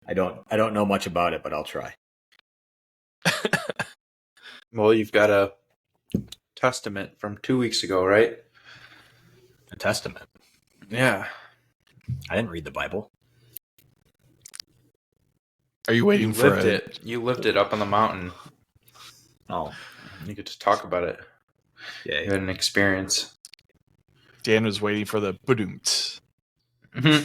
I don't know much about it, but I'll try. Well, you've got a testament from 2 weeks ago, right? A testament. Yeah. I didn't read the Bible. Are you waiting for it? You lived it up on the mountain. Oh, You get to talk about it. yeah. You had an experience. Dan was waiting for the badoomt. A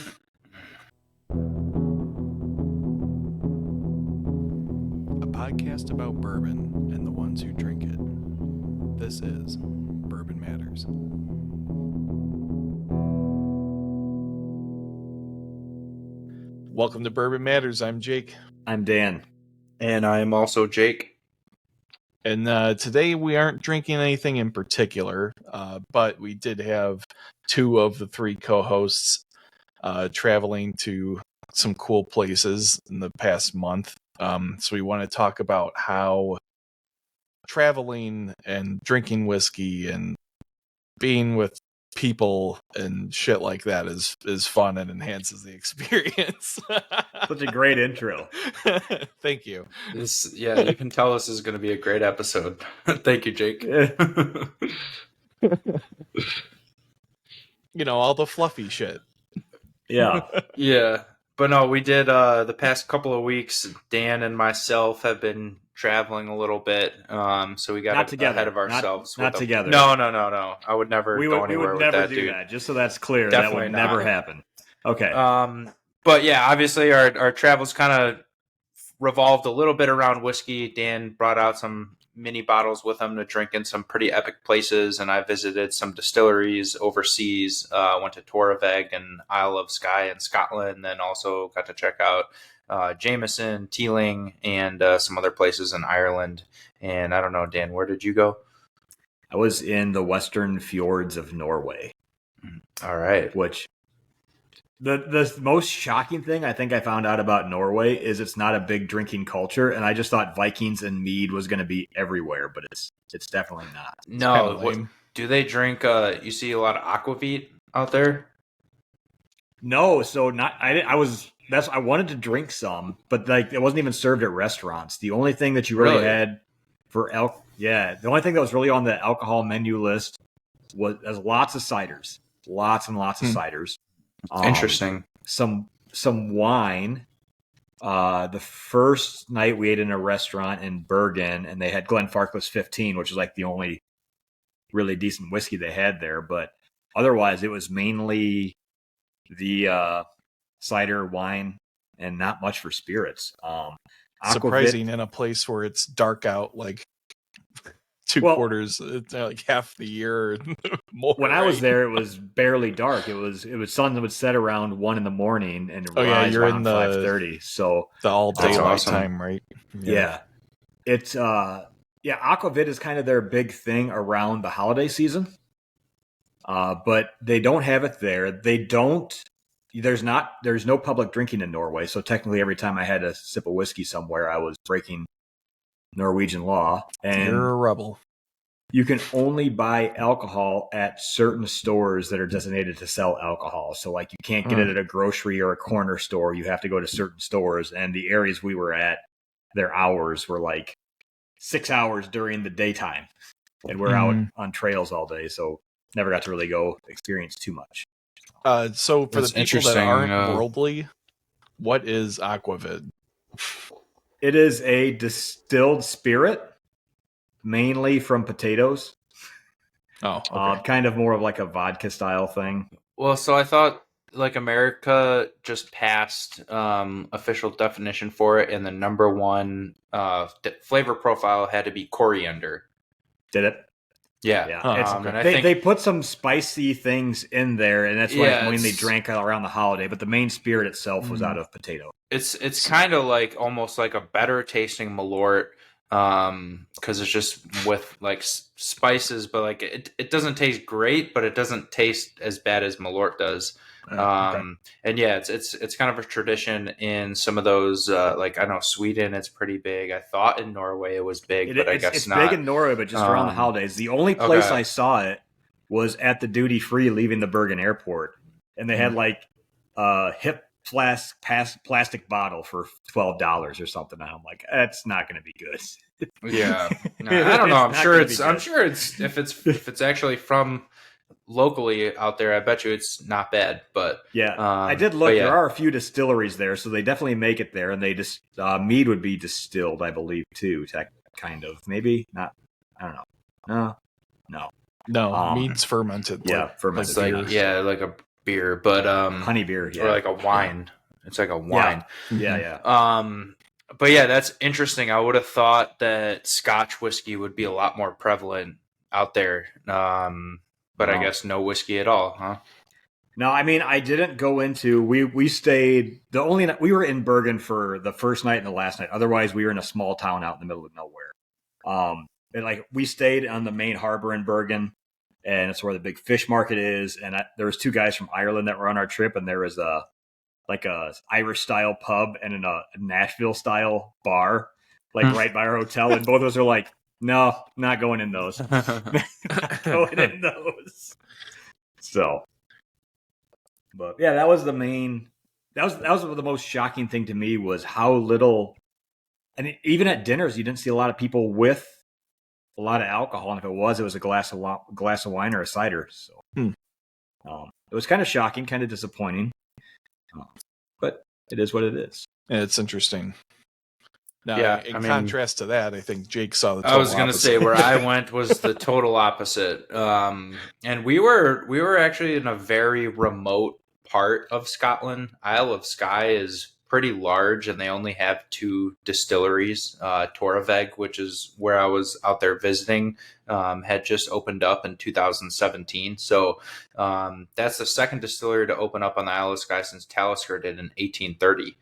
podcast about bourbon and the ones who drink it. This is Bourbon Matters. Welcome to Bourbon Matters. I'm Jake. I'm Dan. And I am also Jake. And today we aren't drinking anything in particular, but we did have two of the three co-hosts traveling to some cool places in the past month. So we want to talk about how traveling and drinking whiskey and being with people and shit like that is fun and enhances the experience. Such a great intro. Thank you. You can tell this is going to be a great episode. Thank you, Jake. All the fluffy shit. Yeah. Yeah. But no, we did the past couple of weeks. Dan and myself have been traveling a little bit, so we got ahead of ourselves. Not together. No. I would never go anywhere with that, dude. We would never do that. Just so that's clear, Definitely that would never happen. Okay. But yeah, obviously our travels kind of revolved a little bit around whiskey. Dan brought out some mini bottles with him to drink in some pretty epic places, and I visited some distilleries overseas. Went to Torraveg and Isle of Skye in Scotland, then also got to check out Jameson, Teeling, and some other places in Ireland. And I don't know, Dan, where did you go? I was in the western fjords of Norway. All right. Which the most shocking thing I think I found out about Norway is it's not a big drinking culture, and I just thought Vikings and mead was going to be everywhere, but it's definitely not. No, do they drink? You see a lot of aquavit out there? No, so not. I wanted to drink some, but it wasn't even served at restaurants. The only thing that you really had for the only thing that was really on the alcohol menu list was lots of ciders, lots and lots of ciders. Interesting. Some wine. The first night we ate in a restaurant in Bergen, and they had Glenfarclas 15, which is like the only really decent whiskey they had there. But otherwise, it was mainly the cider, wine, and not much for spirits. Surprising in a place where it's dark out, like quarters, like half the year. More, when I was there, it was barely dark. It was sun that would set around 1 a.m. and rise around 5:30. So the all daylight time, right? Yeah. It's aquavit is kind of their big thing around the holiday season. But they don't have it there. There's no public drinking in Norway. So technically every time I had a sip of whiskey somewhere, I was breaking Norwegian law. And you're a rebel. You can only buy alcohol at certain stores that are designated to sell alcohol. So you can't get it at a grocery or a corner store. You have to go to certain stores. And the areas we were at, their hours were 6 hours during the daytime. And we're out on trails all day. So never got to really go experience too much. So for the people that aren't worldly, what is aquavit? It is a distilled spirit, mainly from potatoes. Oh, okay. Kind of more of like a vodka style thing. Well, so I thought America just passed official definition for it, and the number one flavor profile had to be coriander. Did it? Yeah. And they put some spicy things in there, and that's why it's mainly drank around the holiday. But the main spirit itself was out of potato. It's kind of almost like a better tasting Malort, because it's just with spices, but it doesn't taste great, but it doesn't taste as bad as Malort does. And yeah, it's kind of a tradition in some of those. I know Sweden, it's pretty big. I thought in Norway it was big, but I guess it's not. It's big in Norway, but just around the holidays. The only place I saw it was at the duty free leaving the Bergen airport, and they had plastic bottle for $12 or something. And I'm like, that's not going to be good. Yeah, no, I don't know. It's not gonna be I'm good. sure it's if it's actually from locally out there. I bet you it's not bad. But Yeah, I did look. but yeah. There are a few distilleries there, so they definitely make it there, and they just mead would be distilled, I believe, too. Kind of, maybe not. I don't know. No. No, mead's fermented. Yeah, fermented. It's like beer. like a beer, but honey beer, yeah, or like a wine. It's like a wine. Yeah. But yeah, that's interesting. I would have thought that Scotch whiskey would be a lot more prevalent out there. But I guess no whiskey at all, huh? No, I mean, I didn't go into. We stayed we were in Bergen for the first night and the last night. Otherwise, we were in a small town out in the middle of nowhere. And like we stayed on the main harbor in Bergen, and it's where the big fish market is. And there was two guys from Ireland that were on our trip, and there was a Irish style pub and a Nashville style bar, like right by our hotel. And both of us are like, no, not going in those. Not going in those. So, but yeah, that was the main. That was the most shocking thing to me was how little. And even at dinners, you didn't see a lot of people with a lot of alcohol. And if it was a glass of wine or a cider. So, it was kind of shocking, kind of disappointing. But it is what it is. It's interesting. Now, Yeah, in contrast to that, I think Jake saw the total I was going to say where I went was the total opposite. And we were actually in a very remote part of Scotland. Isle of Skye is pretty large, and they only have 2 distilleries. Torraveg, which is where I was out there visiting, had just opened up in 2017. So that's the second distillery to open up on the Isle of Skye since Talisker did in 1830.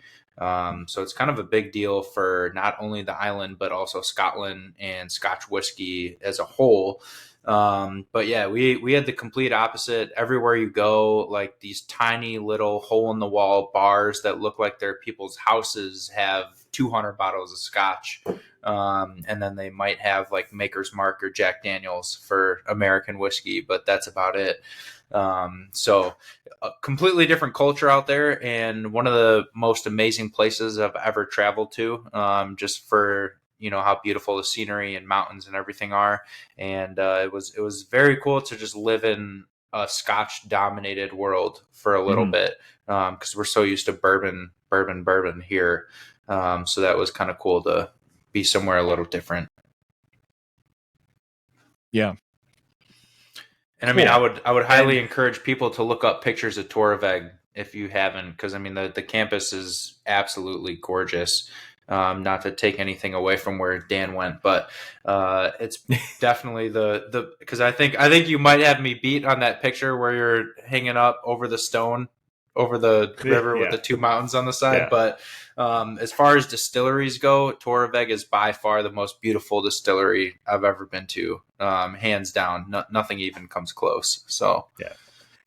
So it's kind of a big deal for not only the island, but also Scotland and Scotch whiskey as a whole. But yeah, we had the complete opposite. Everywhere you go, like these tiny little hole in the wall bars that look like they're people's houses have 200 bottles of Scotch. And then they might have like Maker's Mark or Jack Daniels for American whiskey, but that's about it. So a completely different culture out there, and one of the most amazing places I've ever traveled to, just for, how beautiful the scenery and mountains and everything are. And, it was very cool to just live in a Scotch dominated world for a little bit. 'Cause we're so used to bourbon here. So that was kind of cool to be somewhere a little different. Yeah. And I mean, I would highly encourage people to look up pictures of Torraveg if you haven't, because I mean the campus is absolutely gorgeous. Not to take anything away from where Dan went, but it's definitely the because I think you might have me beat on that picture where you're hanging up over the stone over the river with the 2 mountains on the side. But as far as distilleries go, Torraveg is by far the most beautiful distillery I've ever been to, hands down. Nothing even comes close. So yeah,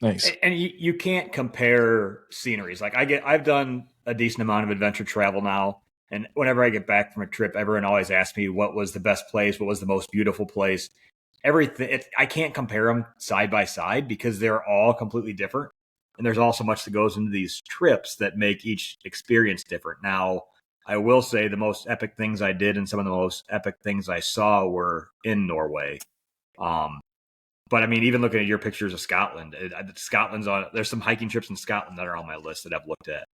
nice. And you can't compare sceneries. Like I've done a decent amount of adventure travel now, and whenever I get back from a trip, everyone always asks me what was the best place, what was the most beautiful place. Everything I can't compare them side by side because they're all completely different. And there's also much that goes into these trips that make each experience different. Now, I will say the most epic things I did and some of the most epic things I saw were in Norway. But I mean, even looking at your pictures of Scotland, Scotland's on. There's some hiking trips in Scotland that are on my list that I've looked at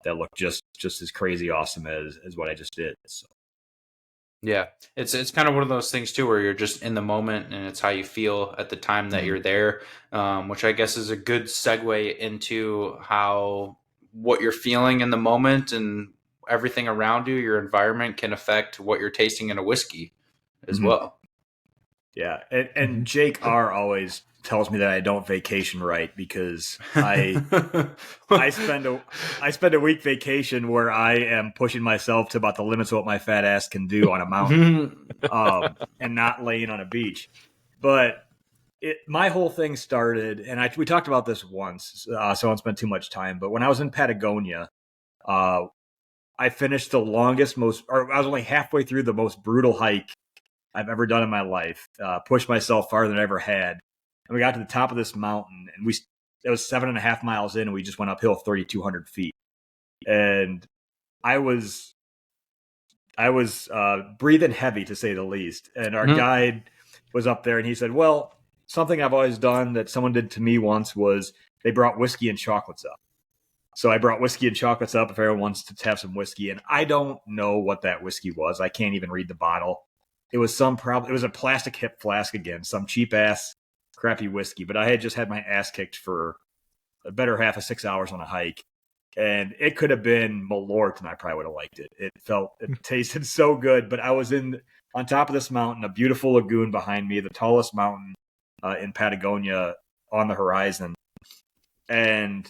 that look just as crazy awesome as what I just did. So. Yeah, it's kind of one of those things too, where you're just in the moment and it's how you feel at the time that you're there, which I guess is a good segue into what you're feeling in the moment and everything around you, your environment can affect what you're tasting in a whiskey as well. Yeah, and Jake R always tells me that I don't vacation right because I spend a week vacation where I am pushing myself to about the limits of what my fat ass can do on a mountain, and not laying on a beach. But my whole thing started, and we talked about this once, so I won't spend too much time. But when I was in Patagonia, I finished I was only halfway through the most brutal hike I've ever done in my life. Pushed myself farther than I ever had. And we got to the top of this mountain, and it was 7.5 miles in, and we just went uphill 3,200 feet. And I was breathing heavy, to say the least. And our guide was up there, and he said, well, something I've always done that someone did to me once was they brought whiskey and chocolates up. So I brought whiskey and chocolates up if everyone wants to have some whiskey. And I don't know what that whiskey was. I can't even read the bottle. It was it was a plastic hip flask again, some cheap ass crappy whiskey. But I had just had my ass kicked for a better half of 6 hours on a hike. And it could have been Malort, and I probably would have liked it. It tasted so good. But I was on top of this mountain, a beautiful lagoon behind me, the tallest mountain in Patagonia on the horizon. And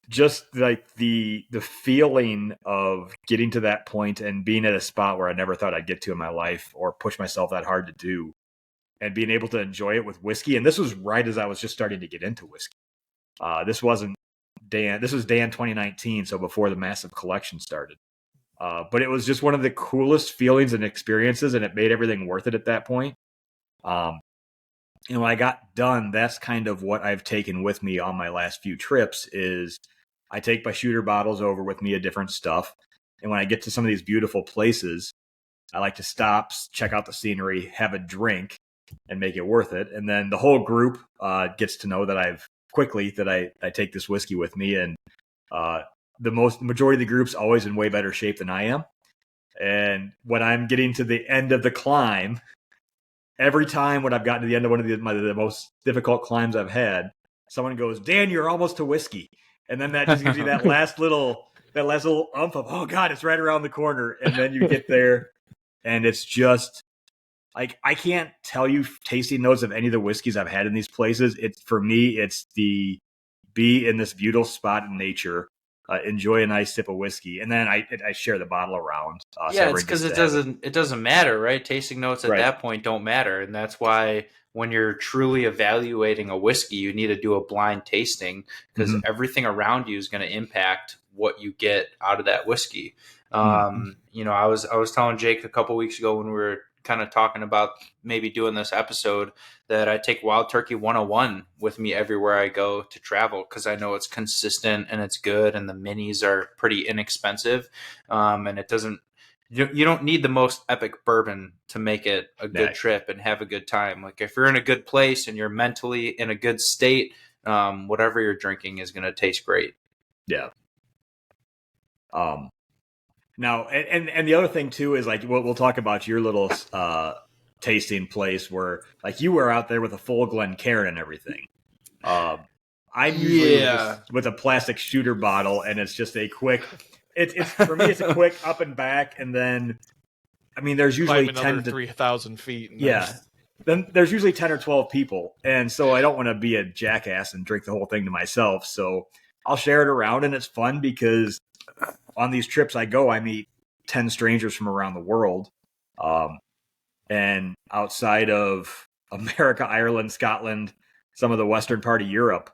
just like the feeling of getting to that point and being at a spot where I never thought I'd get to in my life or push myself that hard to do, and being able to enjoy it with whiskey. And this was right as I was just starting to get into whiskey. This was Dan 2019, so before the massive collection started. But it was just one of the coolest feelings and experiences, and it made everything worth it at that point. And when I got done, that's kind of what I've taken with me on my last few trips is I take my shooter bottles over with me of different stuff. And when I get to some of these beautiful places, I like to stop, check out the scenery, have a drink, and make it worth it. And then the whole group gets to know that I take this whiskey with me. And the majority of the group's always in way better shape than I am. And when I'm getting to the end of the climb, every time when I've gotten to the end of one of the most difficult climbs I've had, someone goes, Dan, you're almost to whiskey. And then that just gives you that last little umph of, oh God, it's right around the corner. And then you get there and it's just like, I can't tell you tasting notes of any of the whiskeys I've had in these places. For me, it's the be in this beautiful spot in nature, enjoy a nice sip of whiskey, and then I share the bottle around. Yeah, it's because it doesn't matter, right? Tasting notes at that point don't matter, and that's why when you're truly evaluating a whiskey, you need to do a blind tasting because everything around you is going to impact what you get out of that whiskey. You know, I was telling Jake a couple weeks ago when we were kind of talking about maybe doing this episode that I take Wild Turkey 101 with me everywhere I go to travel because I know it's consistent and it's good and the minis are pretty inexpensive, and it doesn't you don't need the most epic bourbon to make it a good trip and have a good time. Like if you're in a good place and you're mentally in a good state, whatever you're drinking is going to taste great. Yeah. Now, and the other thing too is like we'll talk about your little tasting place where like you were out there with a full Glencairn and everything. I'm usually just with a plastic shooter bottle, and it's just a quick. It's for me. It's a quick up and back, and then I mean, there's usually 10 to 3,000 feet. Then there's usually 10 or 12 people, and so I don't want to be a jackass and drink the whole thing to myself. So I'll share it around, and it's fun because on these trips I go, I meet 10 strangers from around the world. And outside of America, Ireland, Scotland, some of the western part of Europe,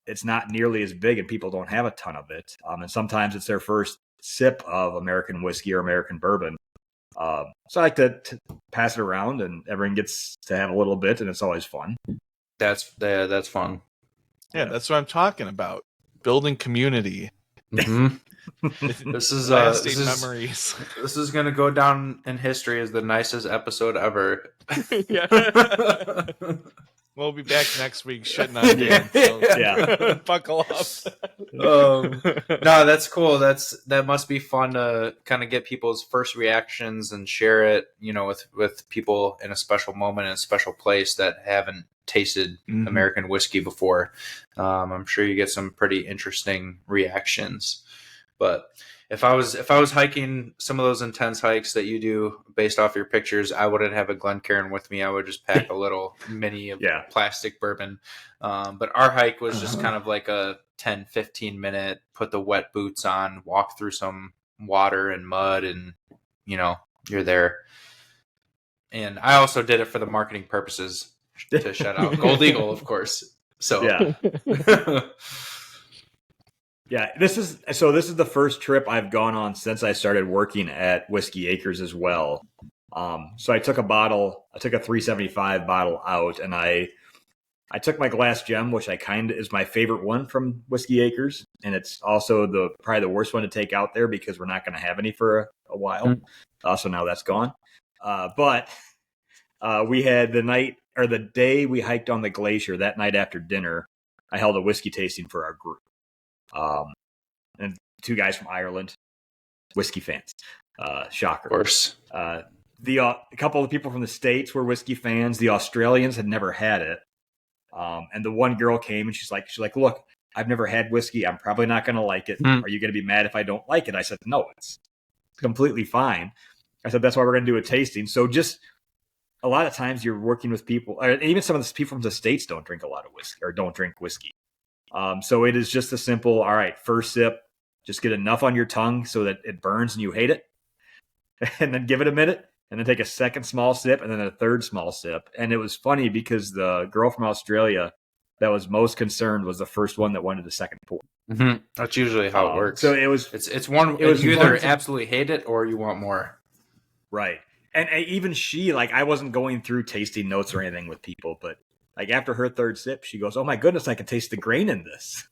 it's not nearly as big and people don't have a ton of it. And sometimes it's their first sip of American whiskey or American bourbon. So I like to pass it around and everyone gets to have a little bit and it's always fun. That's fun. Yeah, that's what I'm talking about. Building community. This is memories. This is going to go down in history as the nicest episode ever. We'll be back next week shitting on Dan. So buckle up. No, that's cool. That must be fun to kind of get people's first reactions and share it, you know, with people in a special moment in a special place that haven't tasted American whiskey before. I'm sure you get some pretty interesting reactions. But if I was hiking some of those intense hikes that you do based off your pictures, I wouldn't have a Glencairn with me. I would just pack a little mini of plastic bourbon. But our hike was just kind of like a 10, 15 minute, put the wet boots on, walk through some water and mud, and, you know, you're there. And I also did it for the marketing purposes to shout out Gold Eagle, of course. So yeah, this is the first trip I've gone on since I started working at Whiskey Acres as well. So I took a 375 bottle out, and I I took my Glass Gem, which I kind of is my favorite one from Whiskey Acres, and it's also probably the worst one to take out there because we're not going to have any for a while. So now that's gone. But we had the day we hiked on the glacier. That night after dinner, I held a whiskey tasting for our group, and 2 guys from Ireland, whiskey fans. Shocker. Of course. A couple of people from the States were whiskey fans. The Australians had never had it. And the one girl came and she's like, look, I've never had whiskey. I'm probably not going to like it. Are you going to be mad if I don't like it? I said, no, it's completely fine. I said, that's why we're going to do a tasting. So just a lot of times you're working with people, or even some of the people from the States don't drink a lot of whiskey or don't drink whiskey. So it is just a simple, all right, first sip, just get enough on your tongue so that it burns and you hate it. And then give it a minute. And then take a second small sip and then a third small sip. And it was funny because the girl from Australia that was most concerned was the first one that wanted the second pour. Mm-hmm. That's usually how it works. So it was. It's one. It was you either absolutely hate it or you want more. Right. And even she, like, I wasn't going through tasting notes or anything with people, but like after her third sip, she goes, "Oh my goodness, I can taste the grain in this."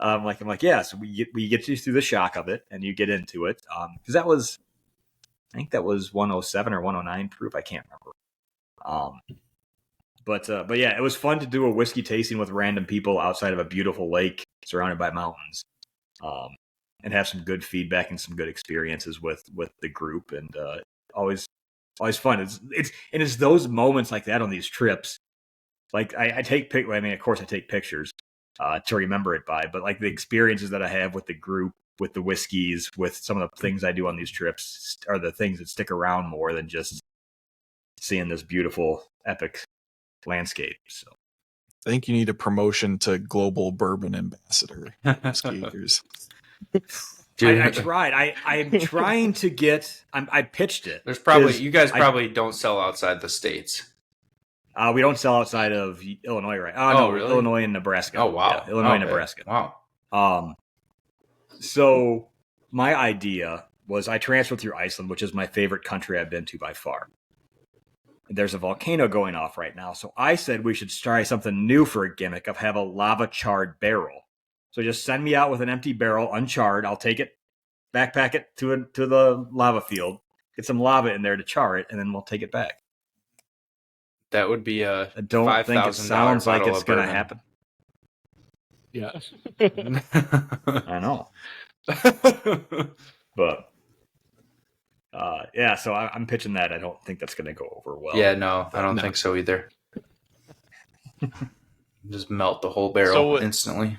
I'm like, yeah. So we get you through the shock of it, and you get into it. Because I think that was 107 or 109 proof. I can't remember. But yeah, it was fun to do a whiskey tasting with random people outside of a beautiful lake surrounded by mountains, and have some good feedback and some good experiences with the group. And always fun. It's those moments like that on these trips. Like I of course I take pictures to remember it by, but like the experiences that I have with the group, with the whiskeys, with some of the things I do on these trips are the things that stick around more than just seeing this beautiful, epic landscape. So I think you need a promotion to global bourbon ambassador. Whiskey Acres. I tried. I'm trying to get. I pitched it. There's probably you guys probably don't sell outside the States. We don't sell outside of Illinois, right? No, really? Illinois and Nebraska. Oh wow, yeah, Illinois and Nebraska. Wow. So my idea was I transferred through Iceland, which is my favorite country I've been to by far. There's a volcano going off right now. So I said we should try something new for a gimmick of have a lava charred barrel. So just send me out with an empty barrel, uncharred. I'll take it, backpack it to the lava field, get some lava in there to char it, and then we'll take it back. That would be a I don't think it sounds like it's going to happen. Yeah. I know. But yeah, so I'm pitching that. I don't think that's going to go over well. Yeah, no, I don't think so either. Just melt the whole barrel instantly.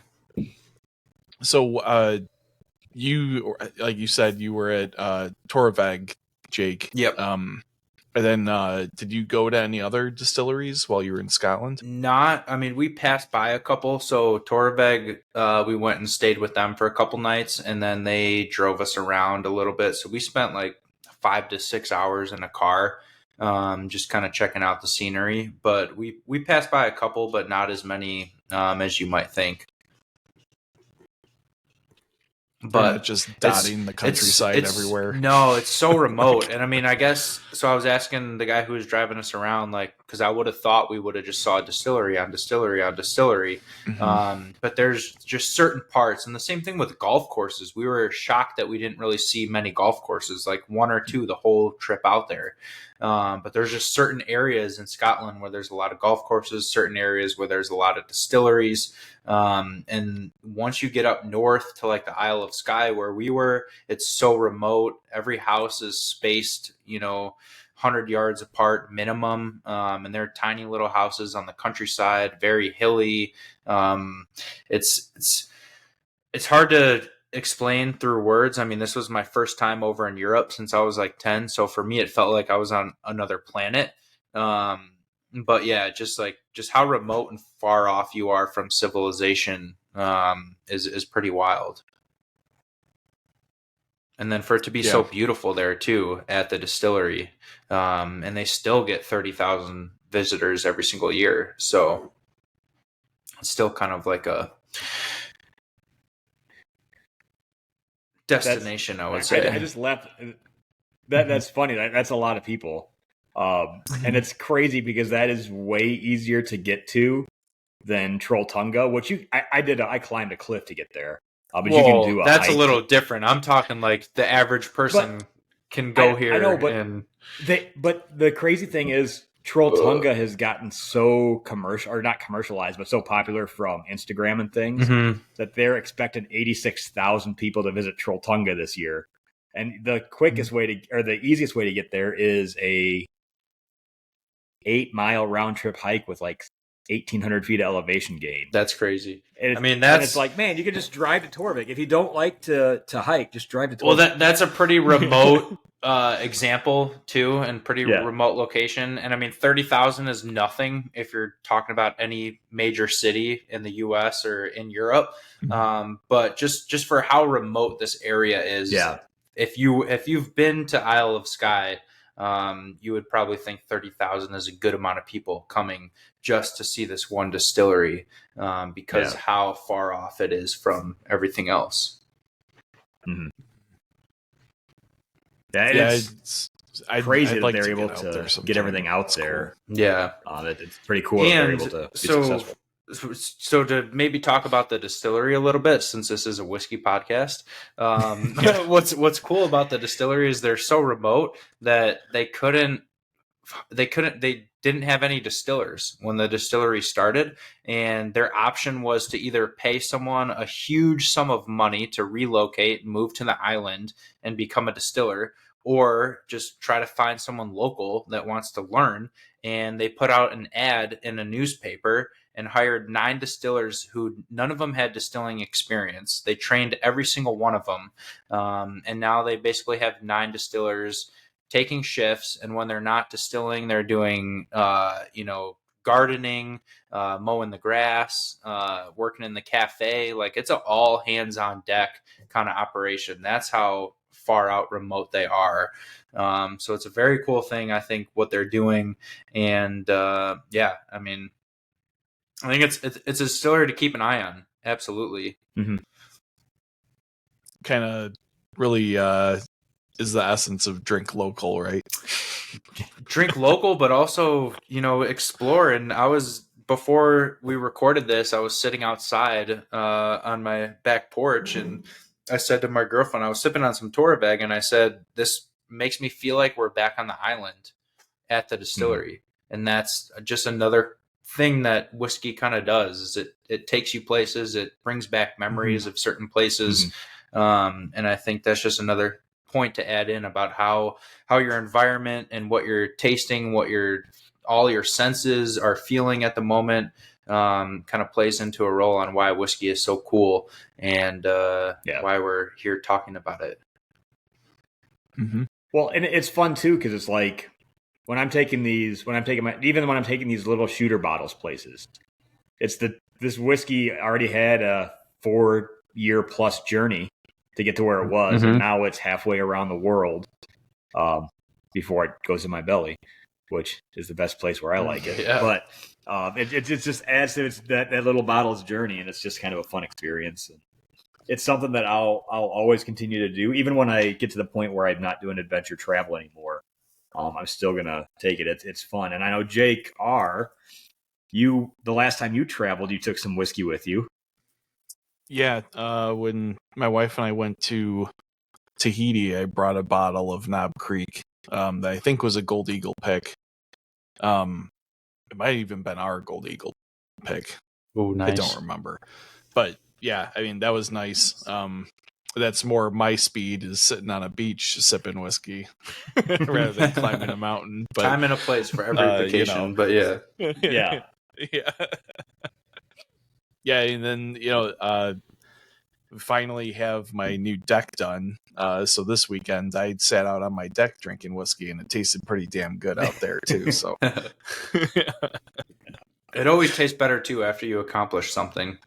So you, like you said, you were at Torveg, Jake. Yep. And then did you go to any other distilleries while you were in Scotland? We passed by a couple. So Torveg, we went and stayed with them for a couple nights, and then they drove us around a little bit. So we spent like 5 to 6 hours in a car, just kind of checking out the scenery. But we passed by a couple, but not as many as you might think. But just dotting the countryside everywhere. No, it's so remote. And I guess, so I was asking the guy who was driving us around, like, because I would have thought we would have just saw distillery on distillery on distillery. Mm-hmm. But there's just certain parts. And the same thing with golf courses. We were shocked that we didn't really see many golf courses, like 1 or 2 the whole trip out there. But there's just certain areas in Scotland where there's a lot of golf courses, certain areas where there's a lot of distilleries. And once you get up north to like the Isle of Skye where we were, it's so remote. Every house is spaced, 100 yards apart minimum. And they're tiny little houses on the countryside, very hilly. It's hard to explain through words. This was my first time over in Europe since I was like 10. So for me, it felt like I was on another planet. But yeah, just how remote and far off you are from civilization is pretty wild. And then for it to be so beautiful there too at the distillery, and they still get 30,000 visitors every single year. So it's still kind of like a destination, I would say. I just left. That's funny. That's a lot of people. And it's crazy because that is way easier to get to than Trolltunga, which I climbed a cliff to get there. But you can do that's hike. a little different. I'm talking like the average person can go here. I know, but and but the crazy thing is Trolltunga has gotten so commercial, or not commercialized, but so popular from Instagram and things that they're expecting 86,000 people to visit Trolltunga this year. And the quickest way to, or the easiest way to get there is a 8-mile round trip hike with like 1,800 feet of elevation gain. That's crazy. And it's like, man, you can just drive to Torvik. If you don't like to hike, just drive to Torvik. Well, that's a pretty remote example too, and pretty remote location. And I mean, 30,000 is nothing if you're talking about any major city in the U.S. or in Europe. But just for how remote this area is, if you've been to Isle of Skye, you would probably think 30,000 is a good amount of people coming just to see this one distillery, because how far off it is from everything else. Mm-hmm. It's crazy that they're able to get everything out there. Cool. Yeah. It's pretty cool that they're able to be successful. So to maybe talk about the distillery a little bit, since this is a whiskey podcast, what's cool about the distillery is they're so remote that they didn't have any distillers when the distillery started, and their option was to either pay someone a huge sum of money to relocate, move to the island, and become a distiller, or just try to find someone local that wants to learn. And they put out an ad in a newspaper and hired 9 distillers who none of them had distilling experience. They trained every single one of them. And now they basically have 9 distillers taking shifts. And when they're not distilling, they're doing, gardening, mowing the grass, working in the cafe. Like, it's an all hands on deck kind of operation. That's how far out remote they are. So it's a very cool thing, I think, what they're doing. And I think it's a distillery to keep an eye on. Absolutely. Mm-hmm. Kind of really is the essence of drink local, right? Drink local, but also, explore. And before we recorded this, I was sitting outside on my back porch, and I said to my girlfriend, I was sipping on some Torvik, and I said, this makes me feel like we're back on the island at the distillery. And that's just another thing that whiskey kind of does, is it takes you places, it brings back memories of certain places. And I think that's just another point to add in about how your environment and what you're tasting, all your senses are feeling at the moment, kind of plays into a role on why whiskey is so cool, and why we're here talking about it. Well, and it's fun too, because it's like, when I'm taking these little shooter bottles places, this whiskey already had a 4-year plus journey to get to where it was, and now it's halfway around the world before it goes in my belly, which is the best place where I like it. Yeah. But it just adds to that little bottle's journey, and it's just kind of a fun experience. And it's something that I'll always continue to do, even when I get to the point where I'm not doing adventure travel anymore. I'm still gonna take it. It's fun, and I know Jake R. The last time you traveled, you took some whiskey with you. Yeah, when my wife and I went to Tahiti, I brought a bottle of Knob Creek that I think was a Gold Eagle pick. It might have even been our Gold Eagle pick. Oh, nice. I don't remember, but yeah, I mean, that was nice. That's more my speed, is sitting on a beach sipping whiskey rather than climbing a mountain. But time and a place for every vacation. But yeah. Yeah, and then finally have my new deck done. So this weekend I sat out on my deck drinking whiskey, and it tasted pretty damn good out there too. So it always tastes better too after you accomplish something.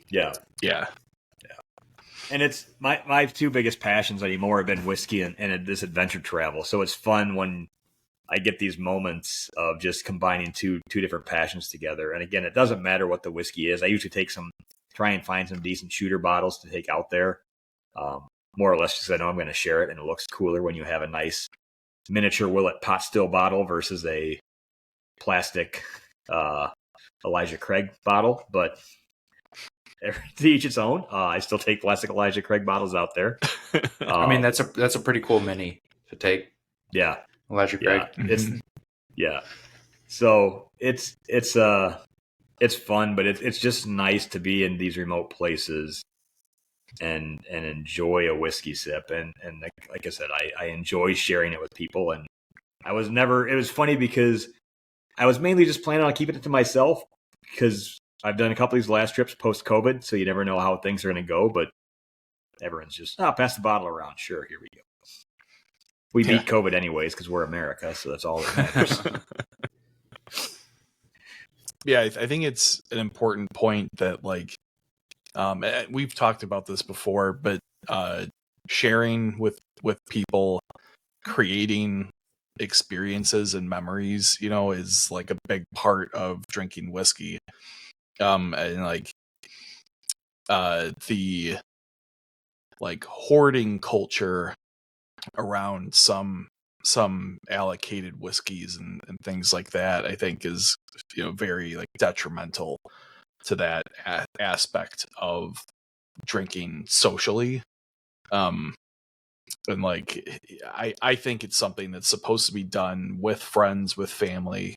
Yeah. And it's my 2 biggest passions anymore have been whiskey and this adventure travel. So it's fun when I get these moments of just combining two different passions together. And again, it doesn't matter what the whiskey is. I usually try and find some decent shooter bottles to take out there, more or less because I know I'm going to share it, and it looks cooler when you have a nice miniature Willet pot still bottle versus a plastic Elijah Craig bottle, but to each its own. I still take plastic Elijah Craig bottles out there. I mean, that's a pretty cool mini to take. Yeah, Elijah Craig. Yeah, so it's fun, but it's just nice to be in these remote places and enjoy a whiskey sip. And like I said, I enjoy sharing it with people. And it was funny because I was mainly just planning on keeping it to myself because I've done a couple of these last trips post-COVID, so you never know how things are going to go, but everyone's just, pass the bottle around. Sure, here we go. We beat COVID anyways because we're America, so that's all that matters. Yeah, I think it's an important point that, like, we've talked about this before, but sharing with people, creating experiences and memories, is like a big part of drinking whiskey. And like the like hoarding culture around some allocated whiskeys and things like that, I think is very like detrimental to that aspect of drinking socially. And like I think it's something that's supposed to be done with friends, with family,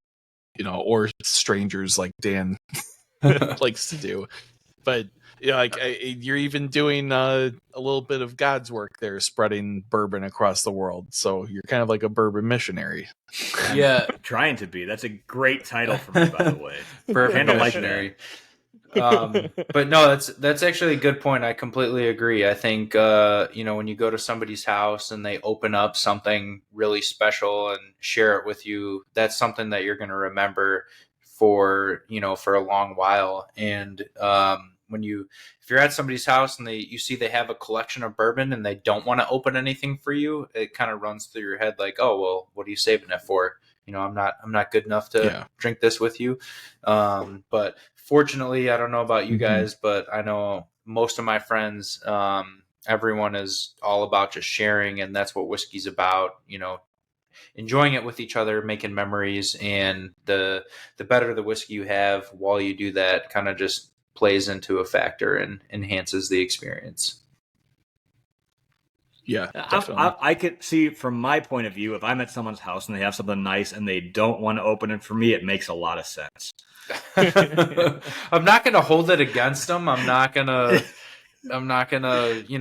or strangers like Dan likes to do. But you're even doing a little bit of God's work there, spreading bourbon across the world. So you're kind of like a bourbon missionary. Yeah, trying to be. That's a great title for me, by the way. Bourbon missionary. But no, that's actually a good point. I completely agree. I think when you go to somebody's house and they open up something really special and share it with you, that's something that you're going to remember for a long while. And if you're at somebody's house and you see they have a collection of bourbon and they don't want to open anything for you, it kind of runs through your head like, oh well, what are you saving it for? I'm not good enough to drink this with you. But fortunately, I don't know about you guys, but I know most of my friends, everyone is all about just sharing, and that's what whiskey's about. Enjoying it with each other, making memories, and the better the whiskey you have while you do that kind of just plays into a factor and enhances the experience. Yeah, definitely. I could see from my point of view, if I'm at someone's house and they have something nice and they don't want to open it for me, it makes a lot of sense. I'm not going to hold it against them. I'm not going to,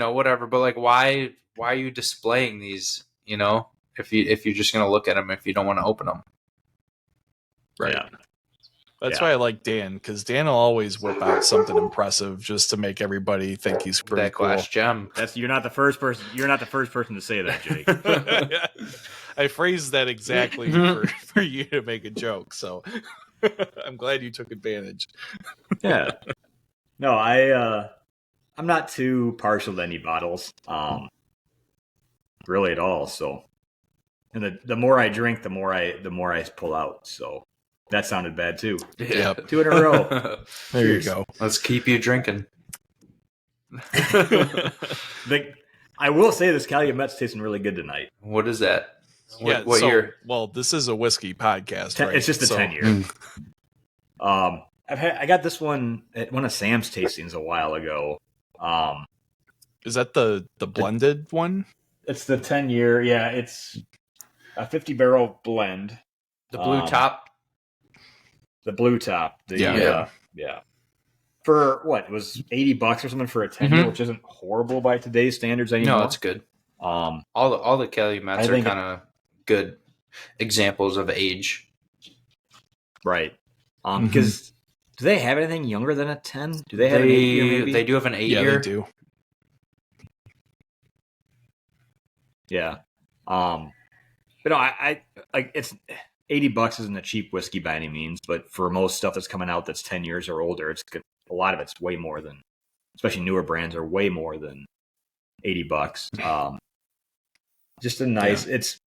whatever. But like, why are you displaying these, if you're just going to look at them, if you don't want to open them? Right. Yeah. That's why I like Dan, because Dan will always whip out something impressive just to make everybody think he's pretty cool. Glass gem. You're not the first person. You're not the first person to say that, Jake. I phrased that exactly for you to make a joke, so I'm glad you took advantage. Yeah. No, I'm not too partial to any bottles, really at all. So, and the more I drink, the more I pull out. So. That sounded bad too. Yep. 2 in a row. There you go. Let's keep you drinking. I will say this Calumet's tasting really good tonight. What is that? What year? Well, this is a whiskey podcast, right? It's just a 10-year. I got this one at one of Sam's tastings a while ago. Is that the blended one? It's the 10-year. Yeah, it's a 50-barrel blend. The blue top. The blue top. Yeah. For what? It was $80 or something for a 10-year, which isn't horrible by today's standards anymore. No, it's good. All the Calumets are kind of good examples of age. Right. Because do they have anything younger than a 10? Do they have an 8-year maybe? They do have an 8-year. Yeah, they do. Yeah. But no, I like it's $80 isn't a cheap whiskey by any means, but for most stuff that's coming out that's 10 years or older, it's good. A lot of it's way more than, especially newer brands are way more than $80. Just a nice. Yeah. It's.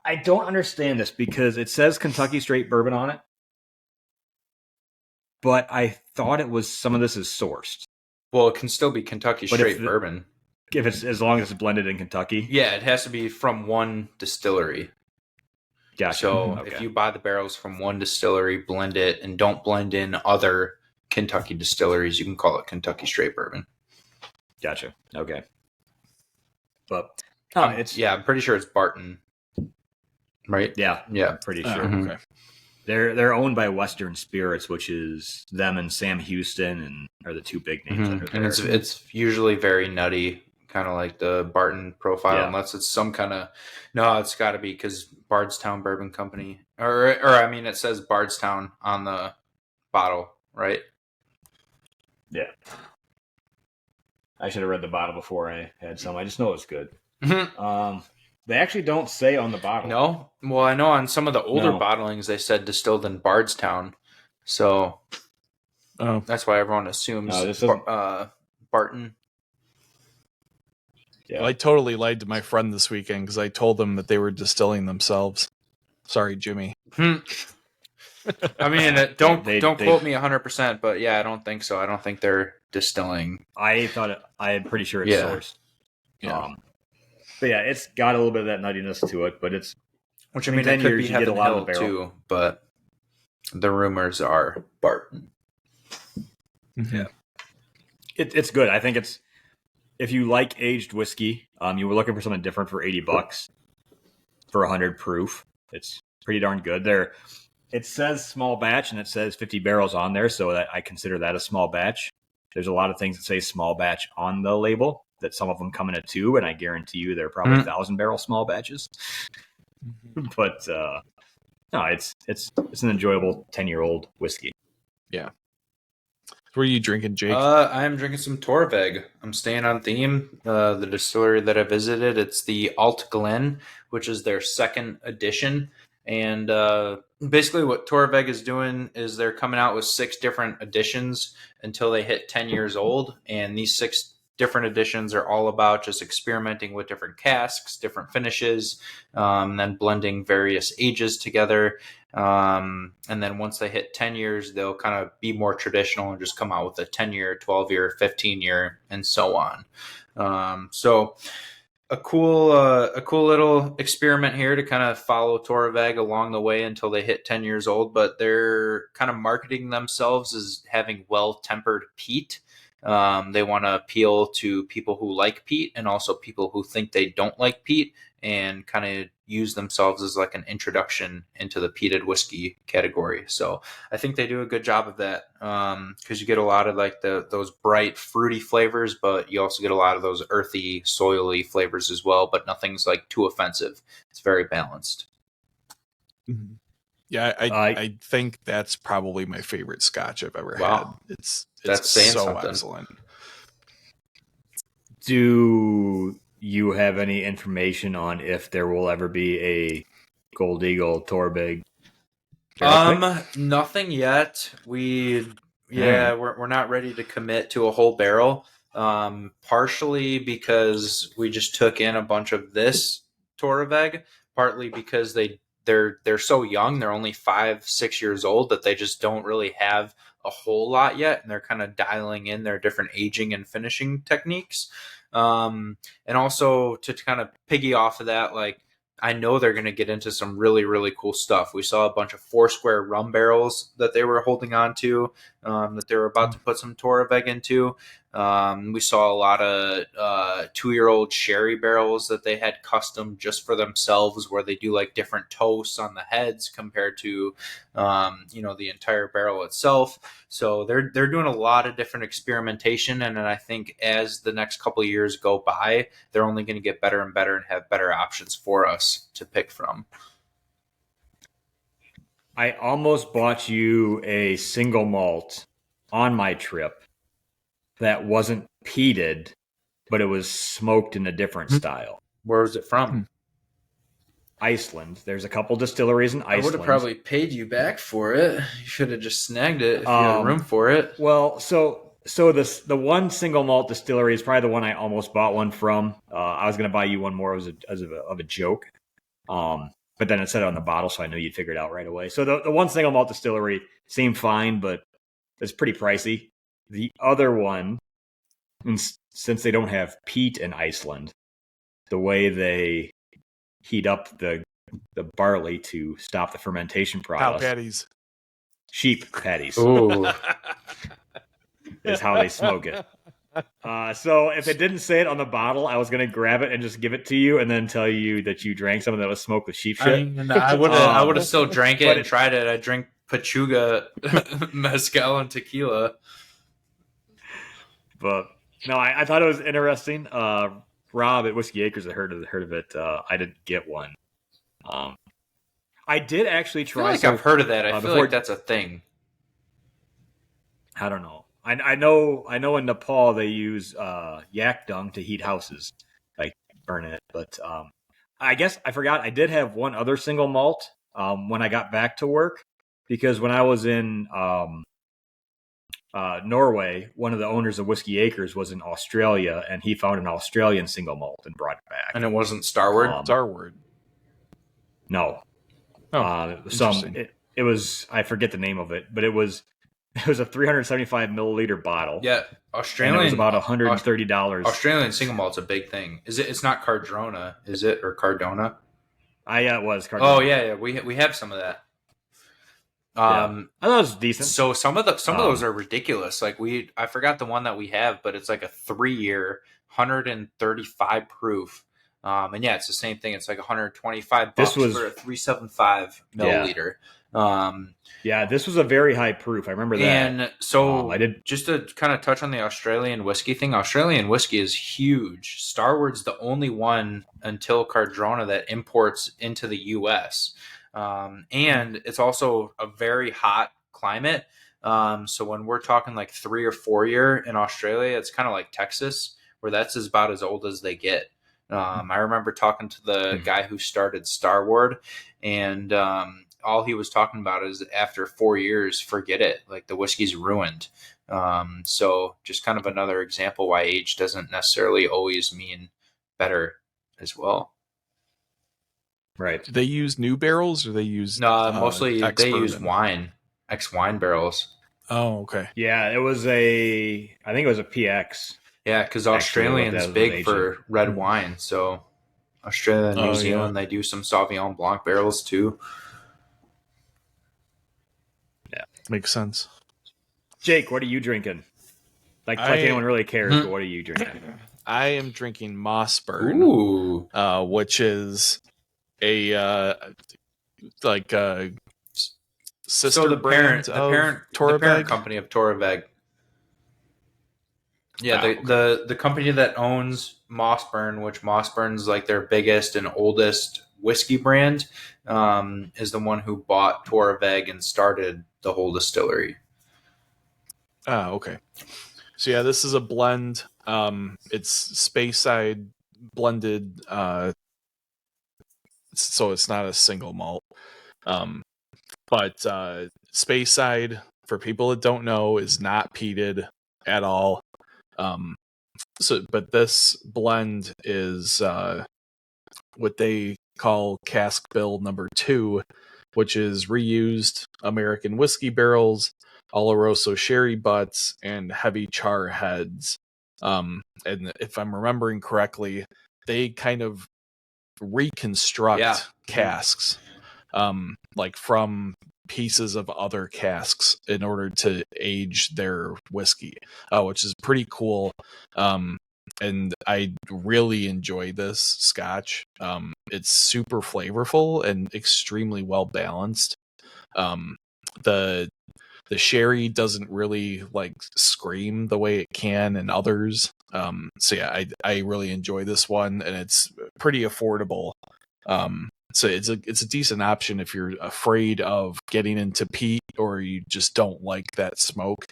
I don't understand this because it says Kentucky Straight Bourbon on it, but I thought it was some of this is sourced. Well, it can still be Kentucky Straight Bourbon if it's as long as it's blended in Kentucky. Yeah, it has to be from one distillery. Gotcha. So Okay. if you buy the barrels from one distillery, blend it, and don't blend in other Kentucky distilleries, you can call it Kentucky straight bourbon. Gotcha. Okay. But I'm pretty sure it's Barton, right? Yeah, Yeah. I'm pretty Oh, sure. Mhm. okay. They're owned by Western Spirits, which is them and Sam Houston, and are the two big names that are And there. it's usually very nutty, kind of like the Barton profile, Yeah. unless it's some kind of. No, it's got to be because Bardstown Bourbon Company, or I mean, it says Bardstown on the bottle, right? Yeah. I should have read the bottle before I had some. I just know it's good. They actually don't say on the bottle. No, well, I know on some of the older No. bottlings they said distilled in Bardstown, so Oh, that's why everyone assumes No, this doesn't- Barton. Yeah. well, I totally lied to my friend this weekend because I told them that they were distilling themselves. Sorry, Jimmy. I mean, don't They- quote me 100%, but yeah, I don't think so. I don't think they're distilling. I'm pretty sure it's Yeah. sourced. Yeah. But yeah, it's got a little bit of that nuttiness to it, but it's Which I in mean, 10 it could years be you get a Heaven lot Hill of the barrel. too, but the rumors are Barton. Mhm. it's good. I think it's, if you like aged whiskey, you were looking for something different for $80 for 100 proof. It's pretty darn good. It says small batch and it says 50 barrels on there, so that I consider that a small batch. There's a lot of things that say small batch on the label, that some of them come in a tube, and I guarantee you they're probably 1,000-barrel small batches. But no, it's an enjoyable 10-year-old whiskey. What are you drinking, Jake? I am drinking some Torveg. I'm staying on theme. The distillery that I visited, it's the Alt Glen, which is their second edition. And basically what Torveg is doing is they're coming out with 6 different editions until they hit 10 years old. And these 6 different editions are all about just experimenting with different casks, different finishes, and then blending various ages together. And then once they hit 10 years, they'll kind of be more traditional and just come out with a 10-year, 12-year, 15-year, and so on. So a cool little experiment here to kind of follow Torveg along the way until they hit 10 years old, but they're kind of marketing themselves as having well-tempered peat. They want to appeal to people who like peat and also people who think they don't like peat, and kind of use themselves as like an introduction into the peated whiskey category. So I think they do a good job of that, because you get a lot of like those bright fruity flavors, but you also get a lot of those earthy, soily flavors as well, but nothing's like too offensive. It's very balanced. Mhm. Yeah, I think that's probably my favorite Scotch I've ever had. It's That's saying so something. excellent. Do you have any information on if there will ever be a Gold Eagle Torveg? Nothing yet. We're not ready to commit to a whole barrel. Partially because we just took in a bunch of this Torveg, partly because they're so young, they're only 5-6 years old, that they just don't really have a whole lot yet, and they're kind of dialing in their different aging and finishing techniques. And also to kind of piggy off of that, like, I know they're going to get into some really, really cool stuff. We saw a bunch of Foursquare rum barrels that they were holding on to, that they were about to put some Torveg into. We saw a lot of 2-year-old sherry barrels that they had custom just for themselves, where they do like different toasts on the heads compared to, the entire barrel itself. So they're doing a lot of different experimentation, and then I think as the next couple of years go by, they're only going to get better and better and have better options for us to pick from. I almost bought you a single malt on my trip that wasn't peated, but it was smoked in a different style. Where was it from? Iceland. There's a couple distilleries in Iceland. I would have probably paid you back for it. You should have just snagged it if you had room for it. Well, so the one single malt distillery is probably the one I almost bought one from. I was going to buy you one more as a joke, but then it said it on the bottle, so I knew you'd figure it out right away. So the one single malt distillery seemed fine, but it's pretty pricey. The other one, since they don't have peat in Iceland, the way they heat up the the barley to stop the fermentation Cow process. patties. Sheep patties Ooh. is how they smoke it. So if it didn't say it on the bottle, I was gonna grab it and just give it to you, and then tell you that you drank something that was smoked with sheep shit. I mean, I would have still drank it and tried it. I drink Pachuga, mezcal, and tequila. But no, I thought it was interesting. Rob at Whiskey Acres had heard of it. I didn't get one. I did actually I feel try. like I've heard of that. I feel before- like that's a thing. I don't know. I know in Nepal they use yak dung to heat houses, like burn it. But I guess I forgot. I did have one other single malt when I got back to work, because when I was in Norway, one of the owners of Whiskey Acres was in Australia, and he found an Australian single malt and brought it back. And it wasn't Starward. Starward. No, Oh, it was some. interesting. It was, I forget the name of it, but it was a 375 milliliter bottle. Yeah, And it Australian. was about $130. Australian single malt's a big thing. Is it? It's not Cardrona, is it, or Cardona? Yeah, it was. Oh yeah. We have some of that. I thought it was decent. So some of those are ridiculous. Like I forgot the one that we have, but it's like a 3-year, 135 proof. And yeah, it's the same thing. It's like $125 This was- for a 375 milliliter. Yeah, this was a very high proof. I remember that. And so I did. just to kind of touch on the Australian whiskey thing, Australian whiskey is huge. Starward's the only one until Cardrona that imports into the U.S. And it's also a very hot climate. So when we're talking like 3 or 4 year in Australia, it's kind of like Texas, where that's about as old as they get. I remember talking to the guy who started Starward, and all he was talking about is after 4 years, forget it. Like the whiskey's ruined. So just kind of another example why age doesn't necessarily always mean better as well. Right. Do they use new barrels or they use No, mostly ex they use bourbon? ex-wine barrels. Oh, okay. Yeah, it was I think it was a PX. Yeah, because Actually, Australian's that was big Asian. for red wine. So Australia and New Oh, Zealand, they do some Sauvignon Blanc barrels too. Makes sense. Jake, what are you drinking? Like anyone really cares, but what are you drinking? I am drinking Mossburn, Ooh. which is a like a sister So the brand parent, of the parent Torabeg. company of Torabeg. Yeah, Oh, the company that owns Mossburn, which Mossburn's like their biggest and oldest whiskey brand, is the one who bought Torabeg and started the whole distillery. Oh, okay. So yeah, this is a blend. It's Speyside blended. So it's not a single malt. But Speyside, for people that don't know, is not peated at all. But this blend is what they call cask bill number 2, which is reused American whiskey barrels, Oloroso sherry butts, and heavy char heads. And if I'm remembering correctly, they kind of reconstruct casks, like from pieces of other casks in order to age their whiskey, which is pretty cool. And I really enjoy this scotch. It's super flavorful and extremely well balanced. The sherry doesn't really like scream the way it can in others. So yeah, I really enjoy this one, and it's pretty affordable. So it's a decent option if you're afraid of getting into peat or you just don't like that smoke.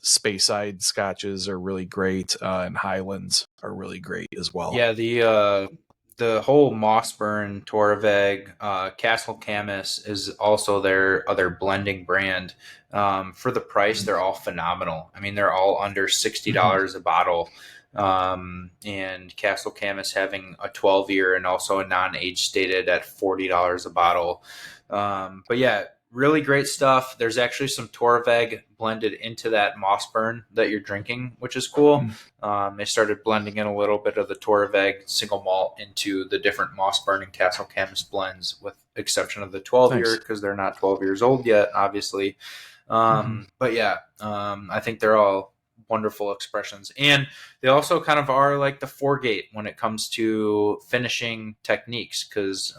Speyside scotches are really great, and Highlands are really great as well. Yeah, the whole Mossburn, Torabeg, Castle Camus is also their other blending brand. For the price, they're all phenomenal. I mean, they're all under $60 a bottle. And Castle Camus having a 12-year and also a non-age stated at $40 a bottle. But yeah, really great stuff. There's actually some Torveg blended into that Mossburn that you're drinking, which is cool. They started blending in a little bit of the Torveg single malt into the different Mossburn and Castle Chemist blends, with exception of the 12-year, because they're not 12 years old yet, obviously. But yeah, I think they're all wonderful expressions. And they also kind of are like the Foregate when it comes to finishing techniques, because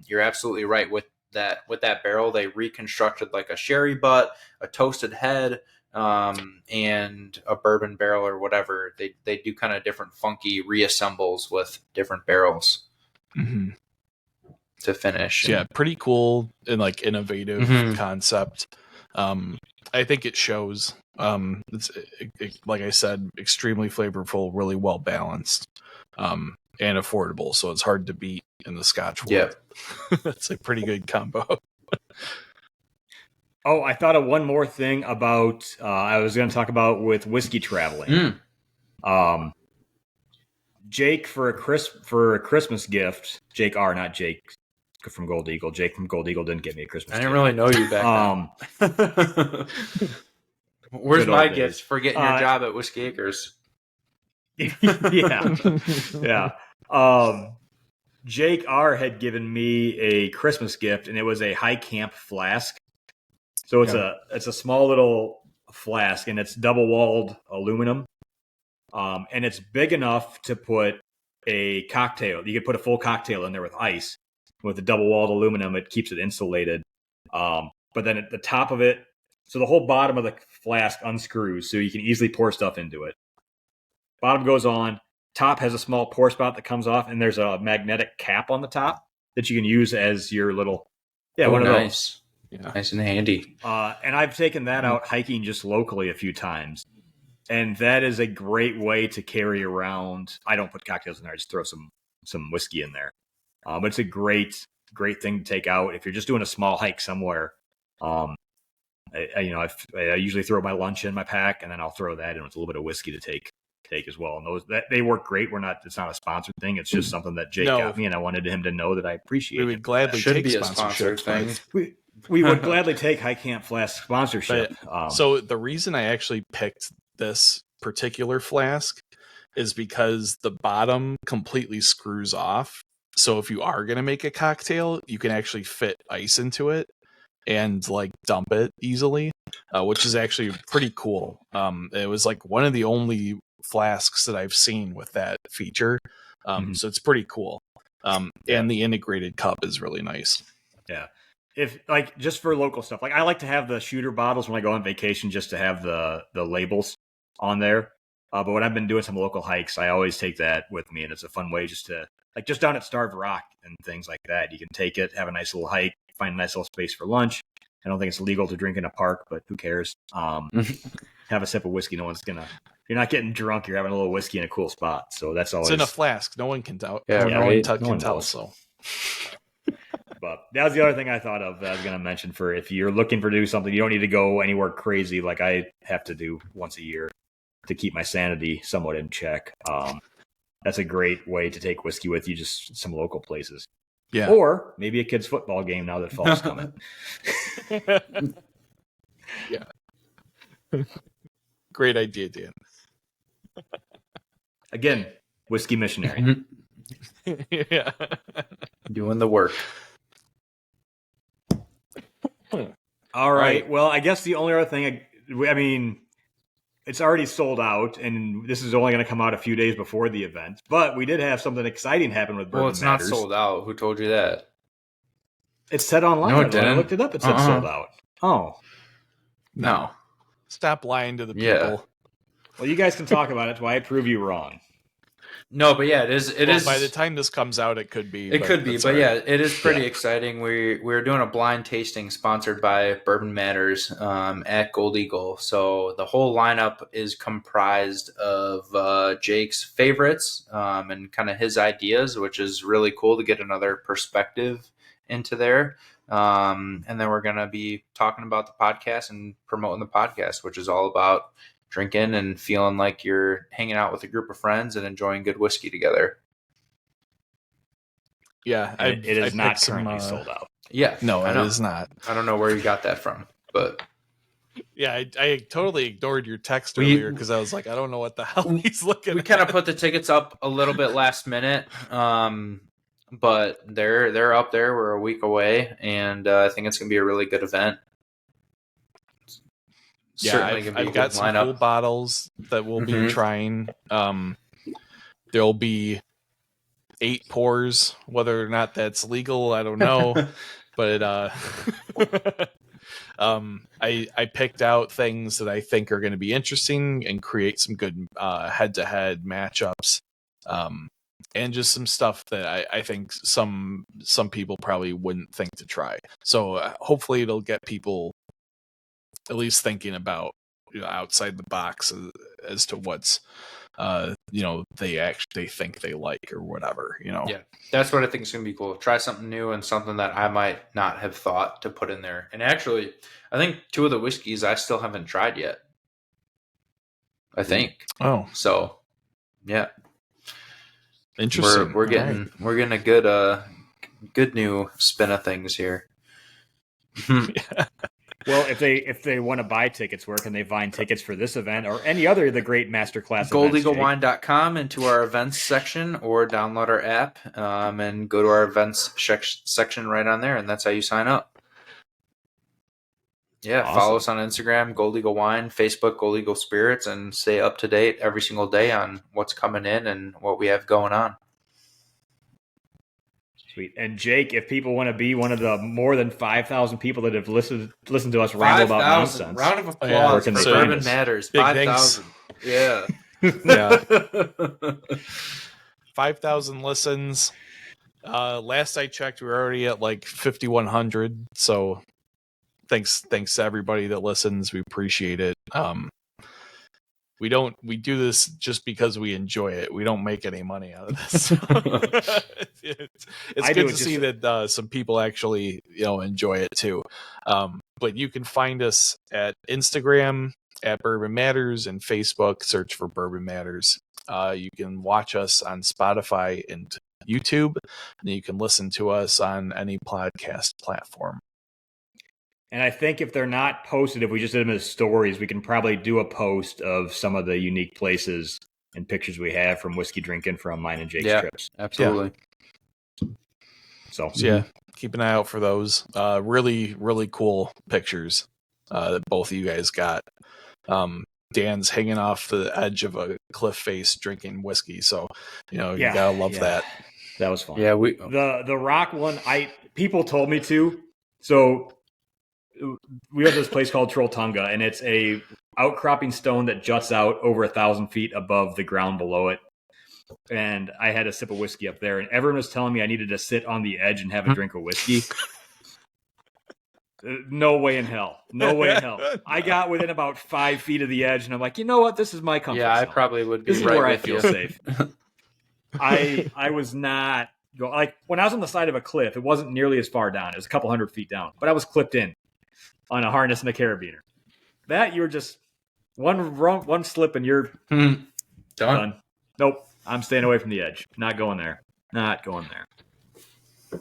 you're absolutely right with that barrel. They reconstructed like a sherry butt, a toasted head, and a bourbon barrel or whatever. They do kind of different funky reassembles with different barrels to finish. So, yeah, pretty cool and like innovative concept. I think it shows. It's like I said, extremely flavorful, really well balanced, and affordable. So it's hard to beat in the Scotch world. Yeah, it's a pretty good combo. Oh, I thought of one more thing about. I was going to talk about with whiskey traveling. Jake for a Christmas gift. Jake R, not Jake from Gold Eagle. Jake from Gold Eagle didn't get me a Christmas gift. I didn't really know you back then. Where's my gift for getting your job at Whiskey Acres? Yeah. Jake R had given me a Christmas gift, and it was a high camp flask. So it's a small little flask, and it's double walled aluminum. And it's big enough to put a cocktail. You could put a full cocktail in there with ice. With the double walled aluminum, it keeps it insulated. But then at the top of it, so the whole bottom of the flask unscrews, so you can easily pour stuff into it. Bottom goes on. Top has a small pour spout that comes off, and there's a magnetic cap on the top that you can use as your little one of those. Yeah. Nice and handy. And I've taken that out hiking just locally a few times. And that is a great way to carry around. I don't put cocktails in there. I just throw some whiskey in there. But it's a great thing to take out if you're just doing a small hike somewhere. I usually throw my lunch in my pack, and then I'll throw that in with a little bit of whiskey to take as well. And those they work great. It's not a sponsored thing. It's just something that Jake got me, and I wanted him to know that I appreciate it. We would gladly take be a sponsored thing. We would gladly take High Camp Flask sponsorship. So the reason I actually picked this particular flask is because the bottom completely screws off. So if you are going to make a cocktail, you can actually fit ice into it and like dump it easily, which is actually pretty cool. It was like one of the only flasks that I've seen with that feature. So it's pretty cool. And the integrated cup is really nice. Yeah. If like just for local stuff, like I like to have the shooter bottles when I go on vacation, just to have the labels on there. But when I've been doing some local hikes, I always take that with me, and it's a fun way just to like just down at Starved Rock and things like that. You can take it, have a nice little hike, find a nice little space for lunch. I don't think it's legal to drink in a park, but who cares? Have a sip of whiskey. You're not getting drunk. You're having a little whiskey in a cool spot. So that's always. It's in a flask. No one can tell. Yeah, no one can tell. So. But that was the other thing I thought of that I was going to mention for if you're looking for do something, you don't need to go anywhere crazy like I have to do once a year to keep my sanity somewhat in check. That's a great way to take whiskey with you, just some local places. Yeah. Or maybe a kid's football game now that fall's coming. Yeah. Great idea, Dan. Again, whiskey missionary. Yeah. Doing the work. All right. Well, I guess the only other thing, I mean, it's already sold out, and this is only going to come out a few days before the event. But we did have something exciting happen with Bourbon Well, Matters. it's not sold out. Who told you that? It said online. No, it When I didn't. looked it up, it said sold out. Oh. No. Stop lying to the people. Yeah. Well, you guys can talk about it till I prove you wrong. No, but yeah, it is. It is. By the time this comes out, it could be. It could be, but yeah, it is pretty Yeah. exciting. We're doing a blind tasting sponsored by Bourbon Matters at Gold Eagle. So the whole lineup is comprised of Jake's favorites and kind of his ideas, which is really cool to get another perspective into there. And then we're going to be talking about the podcast and promoting the podcast, which is all about drinking and feeling like you're hanging out with a group of friends and enjoying good whiskey together. Yeah, It is not picked currently sold out. Yeah, No, I it know. is not. I don't know where you got that from, but Yeah, I totally ignored your text We- earlier because I was like, I don't know what the hell he's looking we at. kind of put the tickets up a little bit last minute. But they're up there. We're a week away, and I think it's gonna be a really good event. Yeah, Certainly gonna be I've a got good some lineup. cool bottles that we'll be Mhm. trying. There'll be 8 pours. Whether or not that's legal, I don't know. But I picked out things that I think are going to be interesting and create some good head-to-head matchups, and just some stuff that I think some people probably wouldn't think to try. So hopefully it'll get people at least thinking about, outside the box as to what's they think they like or whatever. Yeah, that's what I think is going to be cool. Try something new and something that I might not have thought to put in there. And actually, I think 2 of the whiskeys I still haven't tried yet. I think. Oh, So, yeah, interesting. we're All getting right. we're getting a good new spin of things here. Well, if they want to buy tickets, where can they find tickets for this event or any other of the great masterclass events? GoldEagleWine.com into our events section, or download our app and go to our events section right on there, and that's how you sign up. Yeah, Awesome. Follow us on Instagram, Gold Eagle Wine, Facebook, Gold Eagle Spirits, and stay up to date every single day on what's coming in and what we have going on. Sweet. And Jake, if people want to be one of the more than 5,000 people that have listened to us ramble about nonsense, Round of Oh, yeah. applause Where can for they find Bourbon us? Matters. Big 5,000. Yeah. Yeah. 5,000 listens. Last I checked, we were already at like 5,100. So thanks to everybody that listens. We appreciate it. We do this just because we enjoy it. We don't make any money out of this. It's good to see that some people actually enjoy it too. But you can find us at Instagram at Bourbon Matters and Facebook. Search for Bourbon Matters. You can watch us on Spotify and YouTube, and you can listen to us on any podcast platform. And I think if they're not posted, if we just did them as stories, we can probably do a post of some of the unique places and pictures we have from whiskey drinking from mine and Jake's trips. Absolutely. So yeah, keep an eye out for those. Really, really cool pictures that both of you guys got. Dan's hanging off the edge of a cliff face drinking whiskey, so you gotta love that. That was fun. Yeah, the rock one, people told me to. So we have this place called Trolltunga, and it's a outcropping stone that juts out over 1,000 feet above the ground below it. And I had a sip of whiskey up there, and everyone was telling me I needed to sit on the edge and have a drink of whiskey. No way in hell. No way in hell. I got within about 5 feet of the edge, and I'm like, you know what? This is my comfort zone. I probably would be This is right where I with feel you. safe. I was not like when I was on the side of a cliff. It wasn't nearly as far down. It was a couple 100 feet down, but I was clipped in on a harness and a carabiner. That you were just one slip and you're done. Nope. I'm staying away from the edge. Not going there. Not going there.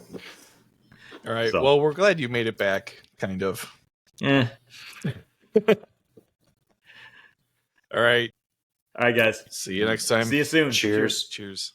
All right. So. Well, we're glad you made it back, kind of. Yeah. All right. All right, guys. See you next time. See you soon. Cheers. Cheers.